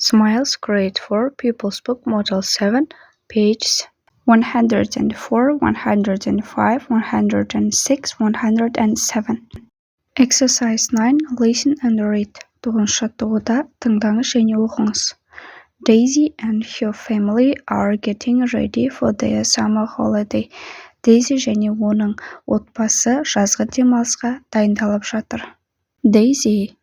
Smiles Great for Pupil's Book Model 7, pages 104, 105, 106, 107. Exercise 9. Listen and read. 9 жаттығуда тыңдаңыз және оқыңыз. Daisy and her family are getting ready for their summer holiday. Daisy және оның отбасы жазғы демалысқа дайындалып жатыр. Daisy: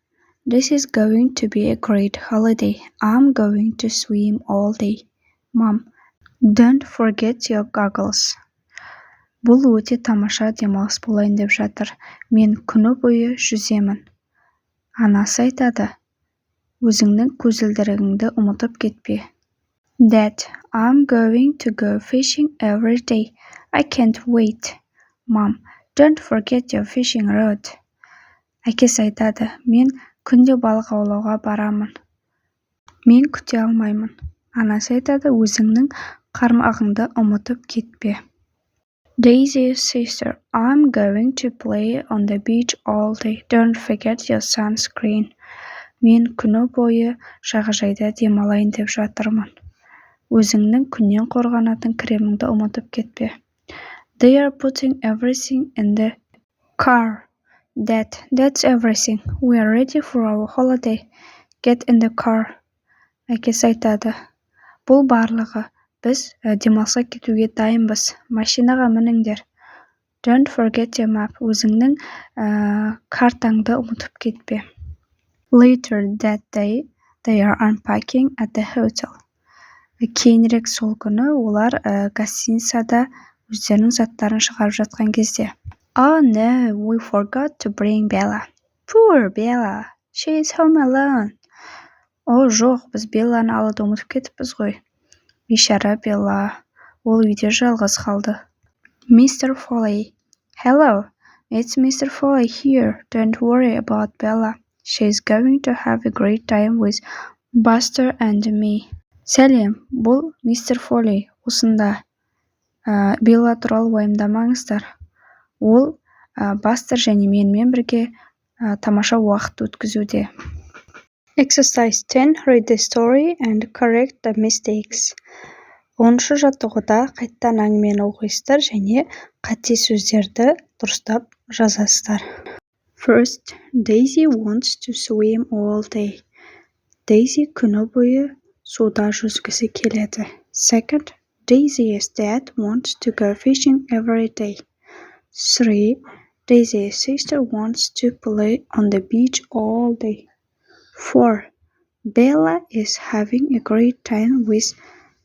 This is going to be a great holiday. I'm going to swim all day. Mom: Don't forget your goggles. Бұл өте тамаша демалыс болайын деп жатыр. Мен күні бойы жүземін. Анасы айтады: Өзіңнің көзілдірігіңді ұмытып кетпе. Dad: I'm going to go fishing every day. I can't wait. Mom: Don't forget your fishing rod. Әкесі айтады: Мен күнде балық аулауға барамын. Мен күте алмаймын. Анасы айтады: Өзіңнің қармағыңды ұмытып кетпе. Daisy's sister: I'm going to play on the beach all day. Don't forget your sunscreen. Мен күні бойы жағажайда демалайын деп жатырмын. Өзіңнің күннен қорғанатын креміңді ұмытып кетпе. They are putting everything in the car. Dad: That's everything. We are ready for our holiday. Get in the car. Әкесі айтады: Бұл барлығы. Біз демалысқа кетуге дайынбыз. Машинаға мініңдер. Don't forget your map. Өзіңнің картаңды ұмытып кетпе. Later that day, they are unpacking at the hotel. Кейінірек сол күні олар гостиницада өздерінің заттарын шығарып жатқан кезде. Oh no, we forgot to bring Bella. Poor Bella. She is home alone. О, жоқ, біз Белланы алуды ұмытып кетіппіз ғой. Бейшара Белла. Ол үйде жалғыз қалды. Mr. Foley: Hello, it's Mr. Foley here. Don't worry about Bella. She's going to have a great time with Buster and me. Сәлем, бұл Мистер Фолей. Осында. Белла туралы уайымдамаңыздар. Ол Бастер және менімен бірге тамаша уақыт өткізуде. Exercise 10. Read the story and correct the mistakes. 10-шы жаттығуда қайттан әңгімені оқисыздар және қате сөздерді дұрыстап жазасыздар. First, Daisy wants to swim all day. Daisy күні бойы суда жүзгісі келеді. Second, Daisy's dad wants to go fishing every day. 3. Daisy's sister wants to play on the beach all day. 4. Bella is having a great time with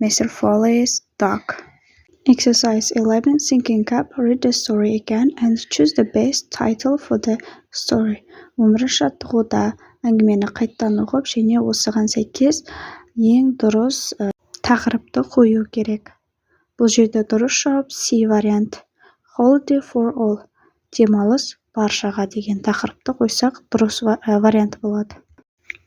Mr. Foley's dog. Exercise 11. Thinking up. Read the story again and choose the best title for the story. 11-ші жаттығуда әңгімені қайттан оқып және осыған сәйкес ең дұрыс тақырыпты қою керек. Бұл жерде дұрыс жауап C вариант. Holiday for all. Демалыс баршаға деген тақырыпты қойсақ дұрыс вариант болады.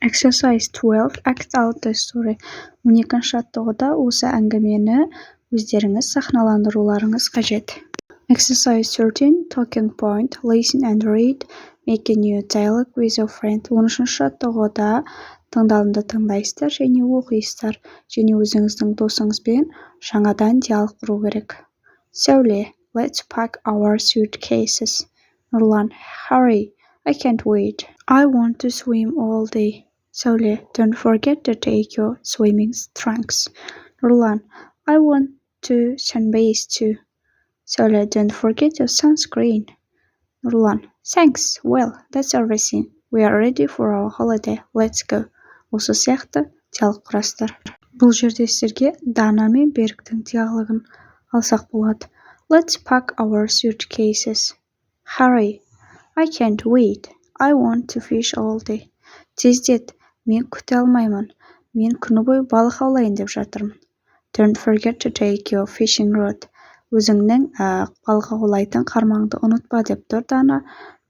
Exercise 12. Act out the story. 12-ші жаттығуда осы әңгімені өздеріңіз сахналандыруларыңыз қажет. Exercise 13. Talking point. Listen and read. Make a new dialogue with your friend. 13-ші жаттығуда тыңдалымды тыңдайсыздар және оқисыздар және өзіңіздің досыңызбен жаңадан диалог құру керек. Сәуле: Let's pack our suitcases. Нұрлан: Hurry, I can't wait. I want to swim all day. Сәуле: Don't forget to take your swimming trunks. Нұрлан: I want to sunbathe too. Сәуле: Don't forget your sunscreen. Нұрлан: Thanks. Well, that's everything. We are ready for our holiday. Let's go. Осы сияқты диалог құрастыр. Бұл жерде сіздерге Дана мен Беріктің диалогын алсақ болады. Let's pack our suitcases. Hurry, I can't wait. I want to fish all day. Тездет, мен күте алмаймын. Мен күні бойы балық аулайын деп жатырмын. Don't forget to take your fishing rod. Өзіңнің балық аулайтын қармаңды ұмытпа деп тұр Дана.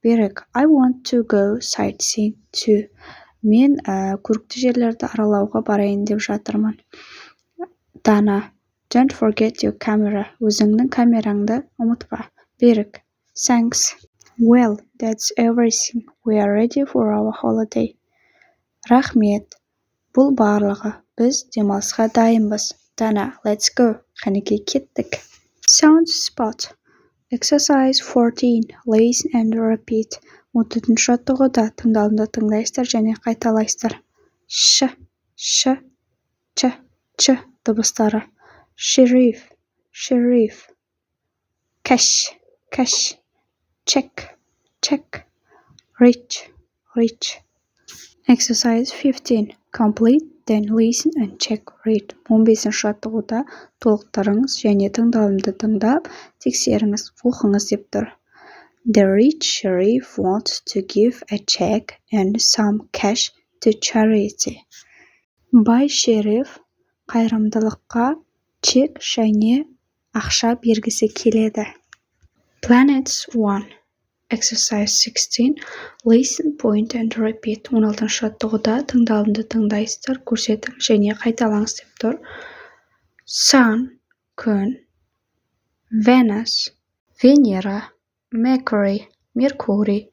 Берік: I want to go sightseeing too. Мен көрікті жерлерді аралауға барайын деп жатырмын. Дана: Don't forget your camera. Өзіңнің камераңды ұмытпа. Берік: Thanks. Well, that's everything. We are ready for our holiday. Рахмет. Бұл барлығы. Біз демалысқа дайынбыз. Дана, let's go. Қанекей кеттік. Sound spot. Exercise 14. Listen and repeat. 14-ші жаттығуда тыңдалымды тыңдайсыздар және қайталайсыздар. Ш, ш, ч, ч дыбыстары. Sheriff, sheriff. Cash, cash. Check, check. Rich, rich. Exercise 15. Complete, then listen and check, read. 15-ші жаттығуда толықтырыңыз және тыңдалымды тыңдап, тексеріңіз, оқыңыз деп тұр. The rich sheriff wants to give a check and some cash to charity. Бай шериф қайырымдылыққа чек және ақша бергісі келеді. Planets 1. Exercise 16. Listen, point and repeat. 16-ші жаттығуда тыңдалымды тыңдайсыздар, көрсетіңіз және қайталаңыз деп тұр. Sun, күн. Venus, Венера. Mercury, Меркурий.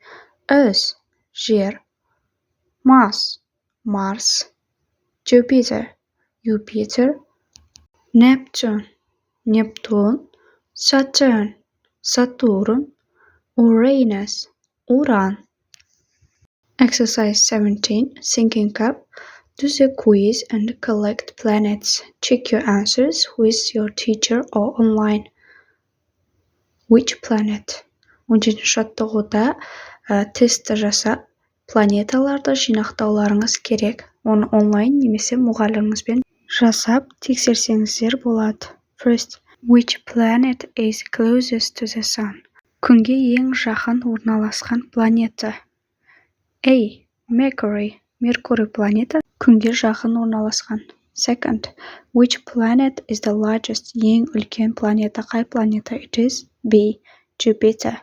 Earth, жер. Mars, Марс. Jupiter, Юпитер. Neptune, Нептун. Saturn, Сатурн. Uranus, Уран. Exercise 17. Thinking up. Do the quiz and collect planets. Check your answers with your teacher or online. Which planet? 17-ші жаттығуда тестті жасап, планеталарды жинақтауларыңыз керек. Оны онлайн немесе мұғаліміңізбен жасап, тексерсеңіздер болады. First, which planet is closest to the sun? Күнге ең жақын орналасқан планета. A. Mercury. Меркурий планета күнге жақын орналасқан. Second, which planet is the largest? Ең үлкен планета қай планета? It is B. Jupiter.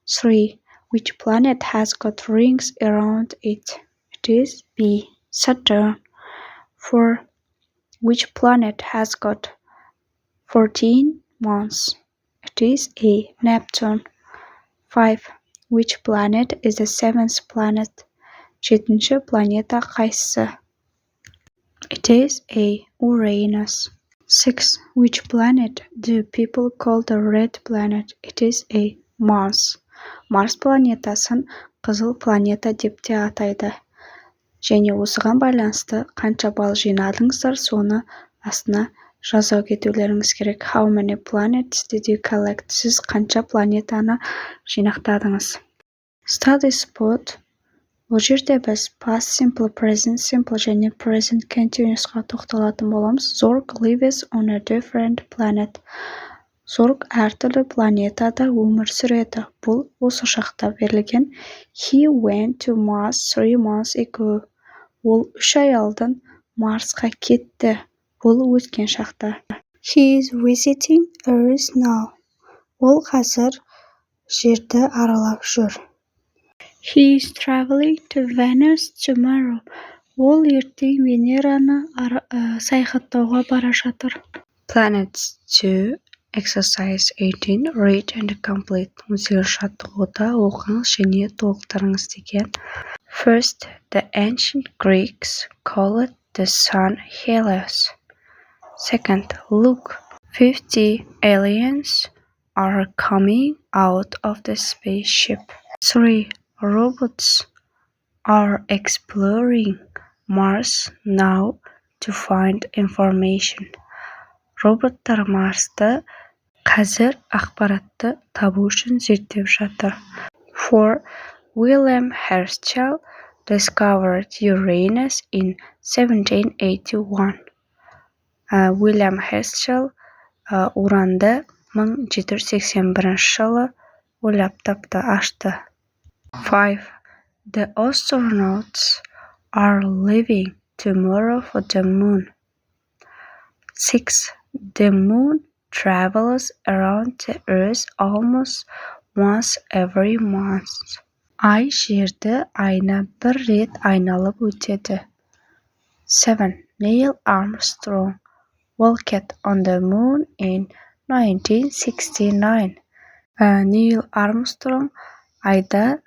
3. Which planet has got rings around it? It is B. Saturn. 4. Which planet has got 14 months? It is A. Neptune. 5. Which planet is the seventh planet? 7-ші планета қайсысы? It is A. Uranus. 6. Which planet do people call the red planet? It is A. Mars. Марс планетасын қызыл планета деп те атайды. Және осыған байланысты қанша балл жинадыңыздар, соны астына жаза кетулеріңіз керек. How many planets did you collect? Сіз қанша планетаны жинақтадыңыз? Study spot. Бұл жерде біз past simple, present simple және present continuousқа тоқталатын боламыз. Zorg lives on a different planet. Зорг әртүрлі планетада өмір сүреді. Бұл осы шақта берілген. He went to Mars 3 months ago. Ол 3 ай алдын Марсқа кетті. Бұл өткен шақта. He is visiting Earth now. Ол қазір жерді аралап жүр. He is traveling to Venus tomorrow. Ол ертең Венераны саяхаттауға бара жатыр. Planets 2. Exercise 18. Read and complete. 18-ші жаттығуда оқыңыз және толықтырыңыз деген. First, the ancient Greeks called the sun Helios. Second, look, 50 aliens are coming out of the spaceship. 3. Robots are exploring Mars now to find information. Роботтар Марсты қазір ақпаратты табу үшін зерттеп жатыр. 4. William Herschel discovered Uranus in 1781. William Herschel Уранды 1781 жылы ойлап тапты, ашты. 5. The astronauts are leaving tomorrow for the moon. 6. The moon travels around the earth almost once every month. Ай жерді айна бір рет айналып өтеді. 7. Neil Armstrong walked on the moon in 1969. Neil Armstrong айда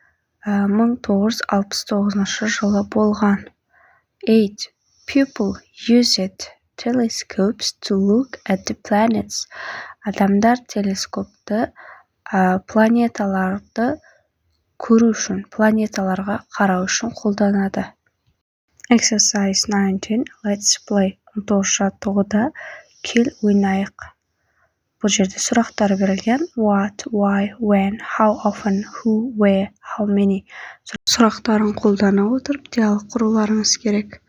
1969 жылы болған. 8. People used telescopes to look at the planets. Адамдар телескопты планеталарды көру үшін, планеталарға қарау үшін қолданады. Exercise 19. Let's play. 19 жаттығуда кел ойнайық. Бұл жерде сұрақтар берілген. What, why, when, how often, who, where, how many. Сұрақтарын қолдана отырып диалог құруларыңыз керек.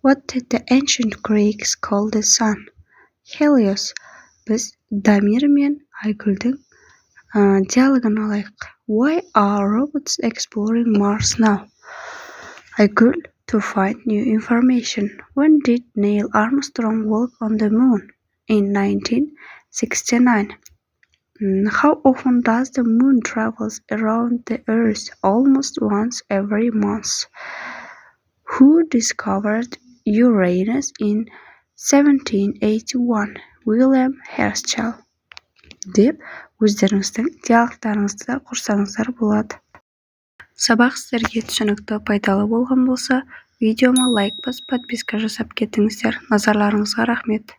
What did the ancient Greeks call the sun? Helios. Біз Дамир мен Айгүлдің диалогын алайық. Why are robots exploring Mars now? Айгүл, to find new information. When did Neil Armstrong walk on the moon? In 1969. How often does the moon travels around the Earth? Almost once every month. Who discovered Uranus in 1781? William Herschel. Деп өздеріңіздің диалогтарыңызды құрсаңыздар болады. Сабақ сіздерге түсінікті, пайдалы болған болса, видеома лайк басып, подписка жасап кетіңіздер. Назарларыңызға рахмет.